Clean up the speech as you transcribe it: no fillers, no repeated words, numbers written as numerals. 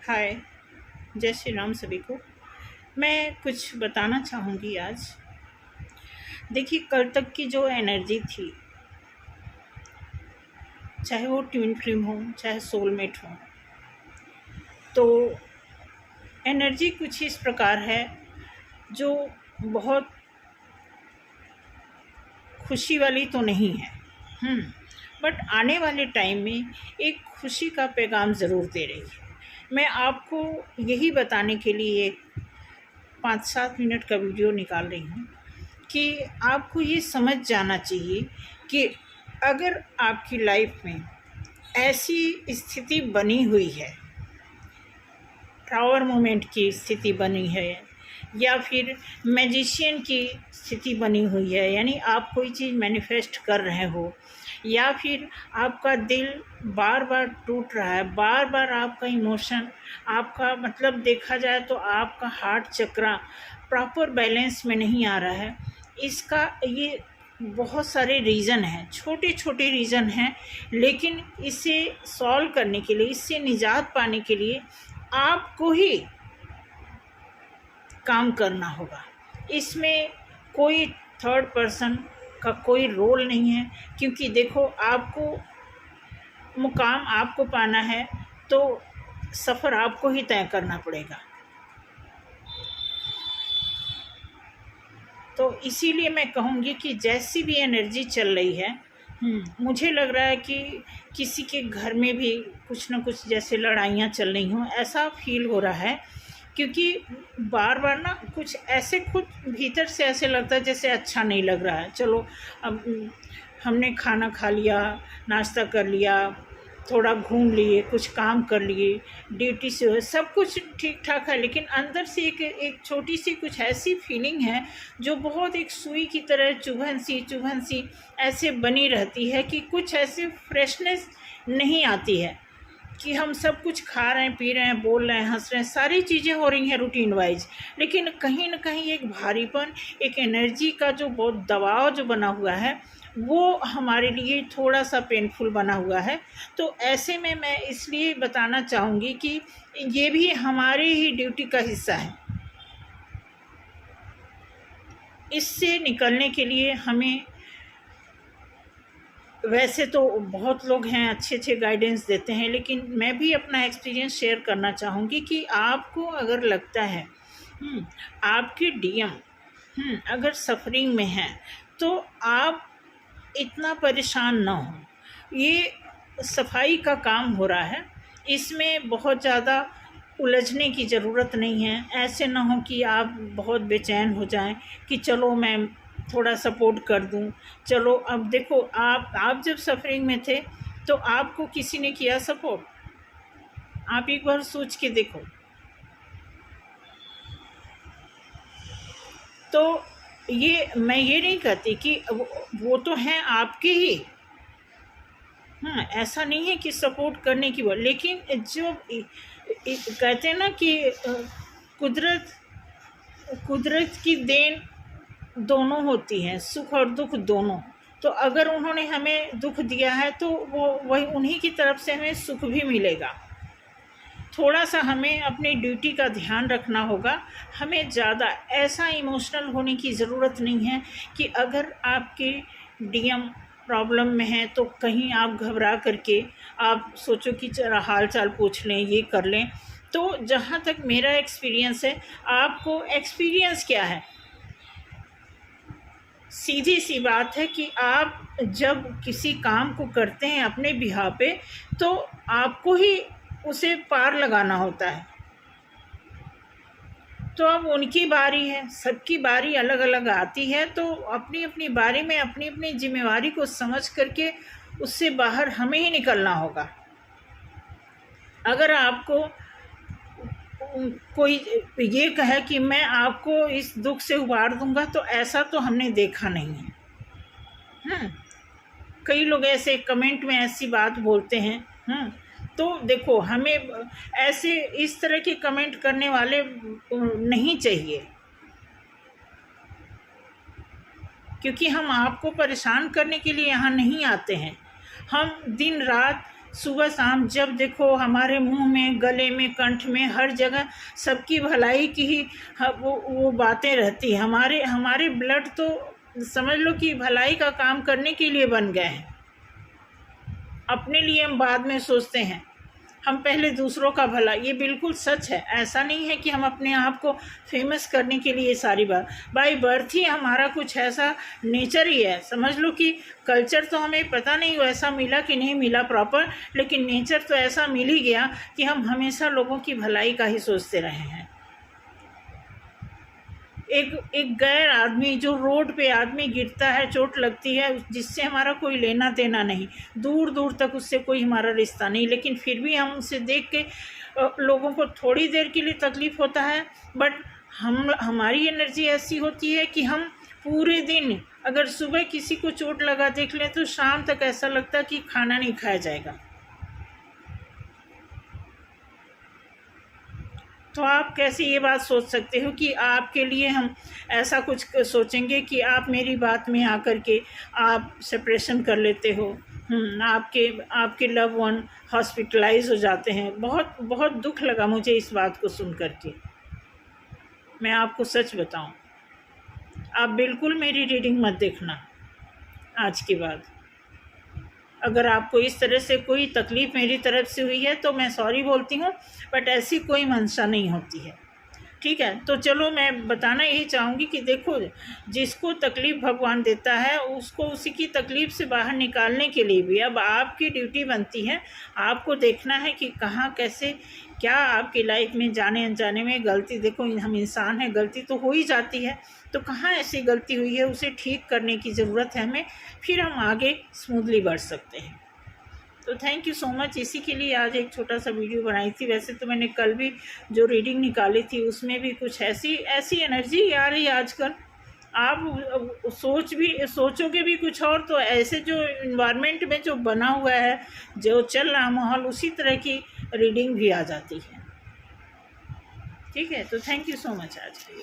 हाय, जय श्री राम सभी को। मैं कुछ बताना चाहूँगी आज। देखिए, कल तक की जो एनर्जी थी, चाहे वो ट्विन फ्लेम हो, चाहे सोलमेट हो, तो एनर्जी कुछ इस प्रकार है जो बहुत खुशी वाली तो नहीं है। बट आने वाले टाइम में एक खुशी का पैगाम ज़रूर दे रही है। मैं आपको यही बताने के लिए 5-7 मिनट का वीडियो निकाल रही हूँ कि आपको ये समझ जाना चाहिए कि अगर आपकी लाइफ में ऐसी स्थिति बनी हुई है, टावर मोमेंट की स्थिति बनी है, या फिर मैजिशियन की स्थिति बनी हुई है, यानी आप कोई चीज़ मैनिफेस्ट कर रहे हो, या फिर आपका दिल बार बार टूट रहा है, बार बार आपका इमोशन, आपका मतलब देखा जाए तो आपका हार्ट चक्रा प्रॉपर बैलेंस में नहीं आ रहा है। इसका ये बहुत सारे रीज़न हैं, छोटे छोटे रीज़न हैं, लेकिन इसे सॉल्व करने के लिए, इससे निजात पाने के लिए आपको ही काम करना होगा। इसमें कोई थर्ड पर्सन का कोई रोल नहीं है, क्योंकि देखो, आपको मुकाम आपको पाना है तो सफ़र आपको ही तय करना पड़ेगा। तो इसीलिए मैं कहूँगी कि जैसी भी एनर्जी चल रही है, मुझे लग रहा है कि किसी के घर में भी कुछ ना कुछ जैसे लड़ाइयाँ चल रही हों, ऐसा फील हो रहा है। क्योंकि बार बार ना कुछ ऐसे खुद भीतर से ऐसे लगता है जैसे अच्छा नहीं लग रहा है। चलो, अब हमने खाना खा लिया, नाश्ता कर लिया, थोड़ा घूम लिए, कुछ काम कर लिए, ड्यूटी से सब कुछ ठीक ठाक है, लेकिन अंदर से एक छोटी सी कुछ ऐसी फीलिंग है जो बहुत एक सुई की तरह चुभन सी ऐसे बनी रहती है कि कुछ ऐसे फ्रेशनेस नहीं आती है कि हम सब कुछ खा रहे हैं, पी रहे हैं, बोल रहे हैं, हंस रहे हैं, सारी चीज़ें हो रही हैं रूटीन वाइज, लेकिन कहीं ना कहीं एक भारीपन, एक एनर्जी का जो बहुत दबाव जो बना हुआ है, वो हमारे लिए थोड़ा सा पेनफुल बना हुआ है। तो ऐसे में मैं इसलिए बताना चाहूँगी कि ये भी हमारे ही ड्यूटी का हिस्सा है। इससे निकलने के लिए हमें, वैसे तो बहुत लोग हैं अच्छे अच्छे गाइडेंस देते हैं, लेकिन मैं भी अपना एक्सपीरियंस शेयर करना चाहूँगी कि आपको अगर लगता है आपकी डीएम अगर सफरिंग में है, तो आप इतना परेशान ना हो। ये सफाई का काम हो रहा है, इसमें बहुत ज़्यादा उलझने की ज़रूरत नहीं है। ऐसे ना हो कि आप बहुत बेचैन हो जाएं कि चलो मैं थोड़ा सपोर्ट कर दूं। चलो, अब देखो, आप जब सफरिंग में थे तो आपको किसी ने किया सपोर्ट? आप एक बार सोच के देखो। तो ये मैं ये नहीं कहती कि वो तो हैं आपके ही, ऐसा नहीं है कि सपोर्ट करने की बात, लेकिन जो कहते हैं ना कि कुदरत की देन दोनों होती हैं, सुख और दुख दोनों। तो अगर उन्होंने हमें दुख दिया है तो वो वही उन्हीं की तरफ से हमें सुख भी मिलेगा। थोड़ा सा हमें अपनी ड्यूटी का ध्यान रखना होगा। हमें ज़्यादा ऐसा इमोशनल होने की ज़रूरत नहीं है कि अगर आपके डीएम प्रॉब्लम में है तो कहीं आप घबरा करके आप सोचो कि जरा हाल चाल पूछ लें, ये कर लें। तो जहाँ तक मेरा एक्सपीरियंस है, आपको एक्सपीरियंस क्या है? सीधी सी बात है कि आप जब किसी काम को करते हैं अपने बिहाव पे, तो आपको ही उसे पार लगाना होता है। तो अब उनकी बारी है, सबकी बारी अलग अलग आती है, तो अपनी अपनी बारी में अपनी अपनी जिम्मेवारी को समझ करके उससे बाहर हमें ही निकलना होगा। अगर आपको कोई ये कहे कि मैं आपको इस दुख से उबार दूंगा, तो ऐसा तो हमने देखा नहीं है। कई लोग ऐसे कमेंट में ऐसी बात बोलते हैं। तो देखो, हमें ऐसे इस तरह के कमेंट करने वाले नहीं चाहिए, क्योंकि हम आपको परेशान करने के लिए यहाँ नहीं आते हैं। हम दिन रात सुबह शाम जब देखो हमारे मुंह में, गले में, कंठ में, हर जगह सबकी भलाई की ही वो बातें रहती हैं। हमारे ब्लड तो समझ लो कि भलाई का काम करने के लिए बन गए हैं। अपने लिए हम बाद में सोचते हैं, हम पहले दूसरों का भला। ये बिल्कुल सच है। ऐसा नहीं है कि हम अपने आप को फेमस करने के लिए सारी बात, बाय बर्थ ही हमारा कुछ ऐसा नेचर ही है। समझ लो कि कल्चर तो हमें पता नहीं वैसा मिला कि नहीं मिला प्रॉपर, लेकिन नेचर तो ऐसा मिल ही गया कि हम हमेशा लोगों की भलाई का ही सोचते रहे हैं। एक गैर आदमी, जो रोड पे आदमी गिरता है, चोट लगती है, जिससे हमारा कोई लेना देना नहीं, दूर दूर तक उससे कोई हमारा रिश्ता नहीं, लेकिन फिर भी हम उसे देख के लोगों को थोड़ी देर के लिए तकलीफ़ होता है, बट हमारी एनर्जी ऐसी होती है कि हम पूरे दिन, अगर सुबह किसी को चोट लगा देख लें तो शाम तक ऐसा लगता है कि खाना नहीं खाया जाएगा। तो आप कैसे ये बात सोच सकते हो कि आपके लिए हम ऐसा कुछ सोचेंगे कि आप मेरी बात में आकर के आप सेपरेशन कर लेते हो। आपके लव वन हॉस्पिटलाइज हो जाते हैं। बहुत बहुत दुख लगा मुझे इस बात को सुन करके। मैं आपको सच बताऊं, आप बिल्कुल मेरी रीडिंग मत देखना आज के बाद। अगर आपको इस तरह से कोई तकलीफ़ मेरी तरफ से हुई है तो मैं सॉरी बोलती हूँ, बट ऐसी कोई मंशा नहीं होती है, ठीक है। तो चलो, मैं बताना यही चाहूँगी कि देखो, जिसको तकलीफ़ भगवान देता है उसको उसी की तकलीफ़ से बाहर निकालने के लिए भी अब आपकी ड्यूटी बनती है। आपको देखना है कि कहाँ कैसे क्या आपकी लाइफ में जाने अनजाने में गलती, देखो हम इंसान हैं, गलती तो हो ही जाती है, तो कहाँ ऐसी गलती हुई है उसे ठीक करने की ज़रूरत है हमें, फिर हम आगे स्मूथली बढ़ सकते हैं। तो थैंक यू सो मच। इसी के लिए आज एक छोटा सा वीडियो बनाई थी। वैसे तो मैंने कल भी जो रीडिंग निकाली थी उसमें भी कुछ ऐसी एनर्जी आ रही है आजकल। आप सोचोगे भी कुछ और, तो ऐसे जो इन्वायरमेंट में जो बना हुआ है, जो चल रहा माहौल, उसी तरह की रीडिंग भी आ जाती है, ठीक है। तो थैंक यू सो मच आज के लिए।